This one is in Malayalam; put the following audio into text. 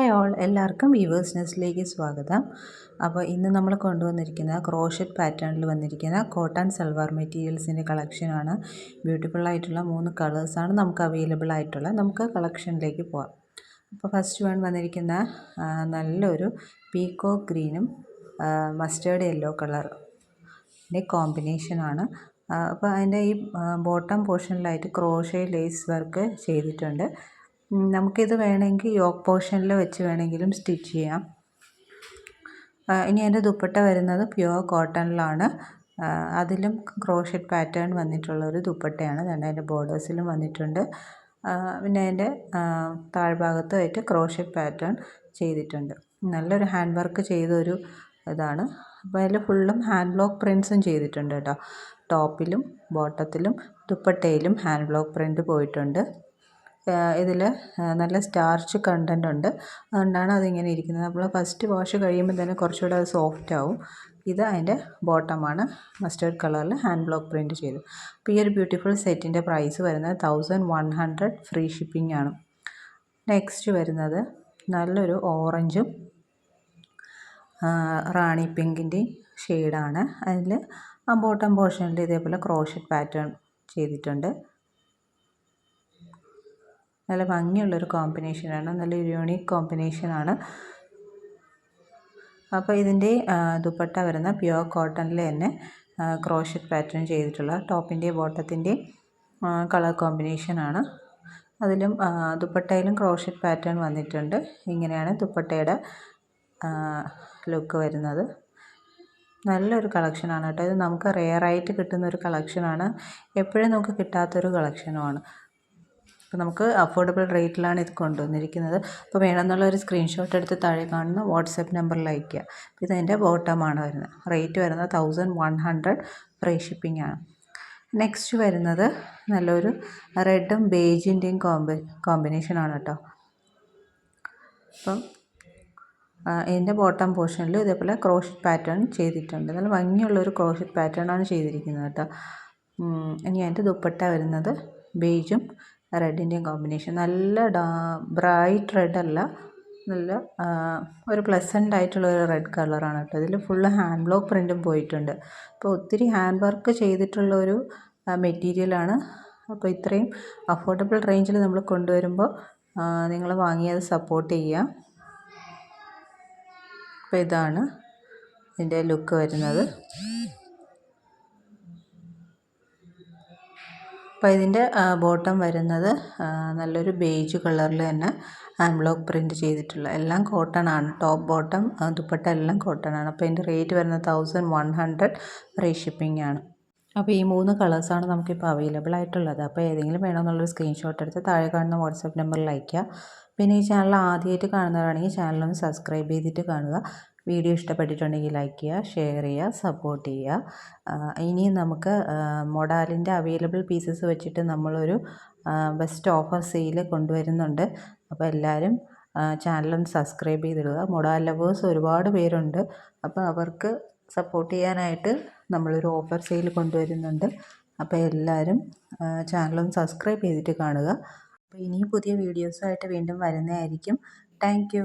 ഹായ് ഓൾ, എല്ലാവർക്കും വീവേഴ്സ് നെസ്റ്റിലേക്ക് സ്വാഗതം. അപ്പോൾ ഇന്ന് നമ്മൾ കൊണ്ടുവന്നിരിക്കുന്ന ക്രോഷറ്റ് പാറ്റേണിൽ വന്നിരിക്കുന്ന കോട്ടൺ സൽവാർ മെറ്റീരിയൽസിൻ്റെ കളക്ഷനാണ്. ബ്യൂട്ടിഫുള്ളായിട്ടുള്ള 3 കളേഴ്സാണ് നമുക്ക് അവൈലബിൾ ആയിട്ടുള്ള. നമുക്ക് കളക്ഷനിലേക്ക് പോകാം. അപ്പോൾ ഫസ്റ്റ് വൺ വന്നിരിക്കുന്ന നല്ലൊരു പീകോക്ക് ഗ്രീനും മസ്റ്റേർഡ് യെല്ലോ കളറിൻ്റെ കോമ്പിനേഷനാണ്. അപ്പോൾ അതിൻ്റെ ഈ ബോട്ടം പോർഷനിലായിട്ട് ക്രോഷേ ലേസ് വർക്ക് ചെയ്തിട്ടുണ്ട്. നമുക്കിത് വേണമെങ്കിൽ യോക്ക് പോർഷനിൽ വെച്ച് വേണമെങ്കിലും സ്റ്റിച്ച് ചെയ്യാം. ഇനി അതിൻ്റെ ദുപ്പട്ട വരുന്നത് പ്യുവർ കോട്ടണിലാണ്. അതിലും ക്രോഷറ്റ് പാറ്റേൺ വന്നിട്ടുള്ള ഒരു ദുപ്പട്ടയാണ്. അതുകൊണ്ട് അതിൻ്റെ ബോർഡേഴ്സിലും വന്നിട്ടുണ്ട്. പിന്നെ അതിൻ്റെ താഴ്ഭാഗത്തുമായിട്ട് ക്രോഷറ്റ് പാറ്റേൺ ചെയ്തിട്ടുണ്ട്. നല്ലൊരു ഹാൻഡ് വർക്ക് ചെയ്തൊരു ഇതാണ്. അപ്പോൾ അതിൽ ഫുള്ളും ഹാൻഡ് ബ്ലോക്ക് പ്രിൻറ്റ്സും ചെയ്തിട്ടുണ്ട് കേട്ടോ. ടോപ്പിലും ബോട്ടത്തിലും ദുപ്പട്ടയിലും ഹാൻഡ് ബ്ലോക്ക് പ്രിൻറ്റ് പോയിട്ടുണ്ട്. ഇതിൽ നല്ല സ്റ്റാർച്ച് കണ്ടൻ്റ് ഉണ്ട്, അതുകൊണ്ടാണ് അതിങ്ങനെ ഇരിക്കുന്നത്. നമ്മൾ ഫസ്റ്റ് വാഷ് കഴിയുമ്പോൾ തന്നെ കുറച്ചുകൂടെ അത് സോഫ്റ്റ് ആവും. ഇത് അതിൻ്റെ ബോട്ടമാണ്, മസ്റ്റേർഡ് കളറിൽ ഹാൻഡ് ബ്ലോക്ക് പ്രിൻറ്റ് ചെയ്തു. അപ്പോൾ ഈ ഒരു ബ്യൂട്ടിഫുൾ സെറ്റിൻ്റെ പ്രൈസ് വരുന്നത് 1100 ഫ്രീ ഷിപ്പിംഗ് ആണ്. നെക്സ്റ്റ് വരുന്നത് നല്ലൊരു ഓറഞ്ചും റാണി പിങ്കിൻ്റെയും ഷെയ്ഡാണ്. അതിൽ ആ ബോട്ടം പോർഷനിൽ ഇതേപോലെ ക്രോഷറ്റ് പാറ്റേൺ ചെയ്തിട്ടുണ്ട്. നല്ല ഭംഗിയുള്ളൊരു കോമ്പിനേഷനാണ്, നല്ലൊരു യൂണീക്ക് കോമ്പിനേഷനാണ്. അപ്പോൾ ഇതിൻ്റെ ദുപ്പട്ട വരുന്ന പ്യുവർ കോട്ടണിൽ തന്നെ ക്രോഷറ്റ് പാറ്റേൺ ചെയ്തിട്ടുള്ള ടോപ്പിൻ്റെയും ബോട്ടത്തിൻ്റെയും കളർ കോമ്പിനേഷനാണ്. അതിലും ദുപ്പട്ടയിലും ക്രോഷറ്റ് പാറ്റേൺ വന്നിട്ടുണ്ട്. ഇങ്ങനെയാണ് ദുപ്പട്ടയുടെ ലുക്ക് വരുന്നത്. നല്ലൊരു കളക്ഷനാണ് കേട്ടോ. ഇത് നമുക്ക് റെയറായിട്ട് കിട്ടുന്നൊരു കളക്ഷനാണ്, എപ്പോഴും നമുക്ക് കിട്ടാത്തൊരു കളക്ഷനുമാണ്. അപ്പോൾ നമുക്ക് അഫോർഡബിൾ റേറ്റിലാണ് ഇത് കൊണ്ടുവന്നിരിക്കുന്നത്. അപ്പോൾ വേണമെന്നുള്ളൊരു സ്ക്രീൻഷോട്ട് എടുത്ത് താഴെ കാണുന്ന വാട്സപ്പ് നമ്പറിൽ അയയ്ക്കുക. അപ്പോൾ ഇതെൻ്റെ ബോട്ടമാണ് വരുന്നത്. റേറ്റ് വരുന്നത് 1100 ഫ്രീ ഷിപ്പിംഗ് ആണ്. നെക്സ്റ്റ് വരുന്നത് നല്ലൊരു റെഡും ബേജിൻ്റെയും കോമ്പിനേഷനാണ് കേട്ടോ. അപ്പം ഇതിൻ്റെ ബോട്ടം പോർഷനിൽ ഇതേപോലെ ക്രോഷറ്റ് പാറ്റേൺ ചെയ്തിട്ടുണ്ട്. നല്ല ഭംഗിയുള്ളൊരു ക്രോഷറ്റ് പാറ്റേണാണ് ചെയ്തിരിക്കുന്നത് കേട്ടോ. ഇനി അതിൻ്റെ ദുപ്പട്ട വരുന്നത് ബേജും റെഡിൻ്റെയും കോമ്പിനേഷൻ. നല്ല ബ്രൈറ്റ് റെഡ് അല്ല, നല്ല ഒരു പ്ലസൻ്റ് ആയിട്ടുള്ളൊരു റെഡ് കളറാണ് കേട്ടോ. ഇതിൽ ഫുള്ള് ഹാൻഡ് ബ്ലോക്ക് പ്രിൻറ്റും പോയിട്ടുണ്ട്. അപ്പോൾ ഒത്തിരി ഹാൻഡ് വർക്ക് ചെയ്തിട്ടുള്ളൊരു മെറ്റീരിയലാണ്. അപ്പോൾ ഇത്രയും അഫോർഡബിൾ റേഞ്ചിൽ നമ്മൾ കൊണ്ടുവരുമ്പോൾ നിങ്ങൾ വാങ്ങിയത് സപ്പോർട്ട് ചെയ്യുക. അപ്പോൾ ഇതാണ് ഇതിൻ്റെ ലുക്ക് വരുന്നത്. അപ്പോൾ ഇതിൻ്റെ ബോട്ടം വരുന്നത് നല്ലൊരു ബേജ് കളറിൽ തന്നെ ഹാൻഡ് ബ്ലോക്ക് പ്രിൻറ്റ് ചെയ്തിട്ടുള്ള, എല്ലാം കോട്ടൺ ആണ്. ടോപ്പ് ബോട്ടം ദുപ്പട്ട എല്ലാം കോട്ടൺ ആണ്. അപ്പോൾ ഇതിൻ്റെ റേറ്റ് വരുന്നത് 1100 ഫ്രീ ഷിപ്പിംഗ് ആണ്. അപ്പോൾ ഈ 3 കളേഴ്സാണ് നമുക്കിപ്പോൾ അവൈലബിൾ ആയിട്ടുള്ളത്. അപ്പോൾ ഏതെങ്കിലും വേണമെന്നുള്ളൊരു സ്ക്രീൻഷോട്ട് എടുത്ത് താഴെ കാണുന്ന വാട്സപ്പ് നമ്പറിൽ അയയ്ക്കുക. പിന്നെ ഈ ചാനൽ ആദ്യമായിട്ട് കാണുന്നവരാണെങ്കിൽ ചാനലൊന്ന് സബ്സ്ക്രൈബ് ചെയ്തിട്ട് കാണുക. വീഡിയോ ഇഷ്ടപ്പെട്ടിട്ടുണ്ടെങ്കിൽ ലൈക്ക് ചെയ്യുക, ഷെയർ ചെയ്യുക, സപ്പോർട്ട് ചെയ്യുക. ഇനിയും നമുക്ക് മൊഡാലിൻ്റെ അവൈലബിൾ പീസസ് വെച്ചിട്ട് നമ്മളൊരു ബെസ്റ്റ് ഓഫർ സെയിൽ കൊണ്ടുവരുന്നുണ്ട്. അപ്പോൾ എല്ലാവരും ചാനലൊന്ന് സബ്സ്ക്രൈബ് ചെയ്തിടുക. മൊഡാൽ ലവേഴ്സ് ഒരുപാട് പേരുണ്ട്. അപ്പോൾ അവർക്ക് സപ്പോർട്ട് ചെയ്യാനായിട്ട് നമ്മളൊരു ഓഫർ സെയിൽ കൊണ്ടുവരുന്നുണ്ട്. അപ്പോൾ എല്ലാവരും ചാനലൊന്ന് സബ്സ്ക്രൈബ് ചെയ്തിട്ട് കാണുക. അപ്പോൾ ഇനിയും പുതിയ വീഡിയോസുമായിട്ട് വീണ്ടും വരുന്നതായിരിക്കും. Thank you.